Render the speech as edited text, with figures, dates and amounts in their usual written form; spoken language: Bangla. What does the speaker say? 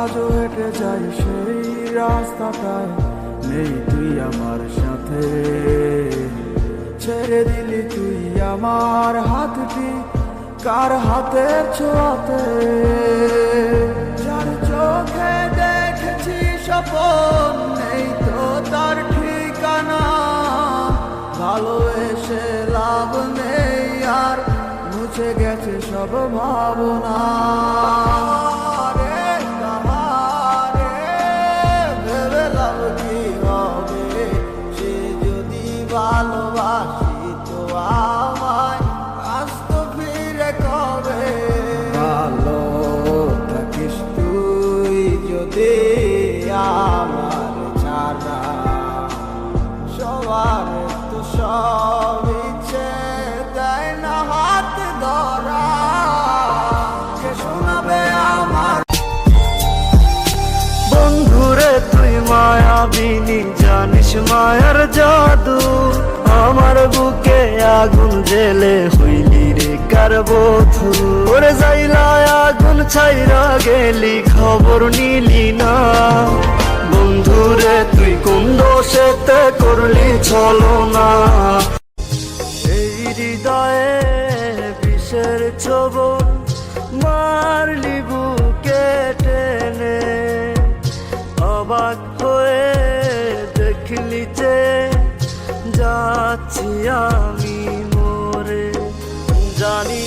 আজও হেঁটে যাই সেই রাস্তাটায়, নেই তুই আমার সাথে। ছেড়ে দিলি তুই আমার হাতটি কার হাতের ছোঁয়াতে, যার চোখে দেখেছি স্বপন নেই তো তার ঠিকানা। ভালোবেসে লাভ নেই আর মুছে গেছে সব ভাবনা। রে কাহারে ভেবে লাভ কি হবে, সে যদি ভালোবাসিত আমায় আসতো ফিরে কবে। ভালো থাকিস তুই যদি আমার ছাড়া, সবার তো সব ইচ্ছে দেয় না হাত ধরা, কে শোনাবে আমার। বন্ধুরে তুই মায়াবিনী, জানিস মায়ার জাদু, আমার বুকে আগুন জেলে হইলি রে কার বধু। ওরে যাইলা আগুন ছাইরা গেলি খবর নিলি না, বন্ধুরে তুই কোন দোষেতে করলি ছলনা। এই হৃদয়ে বিষের ছোবল মারলি বুকে টেনে, অবাক হয়ে দেখলি যে যাচ্ছি আমি মরে। জানি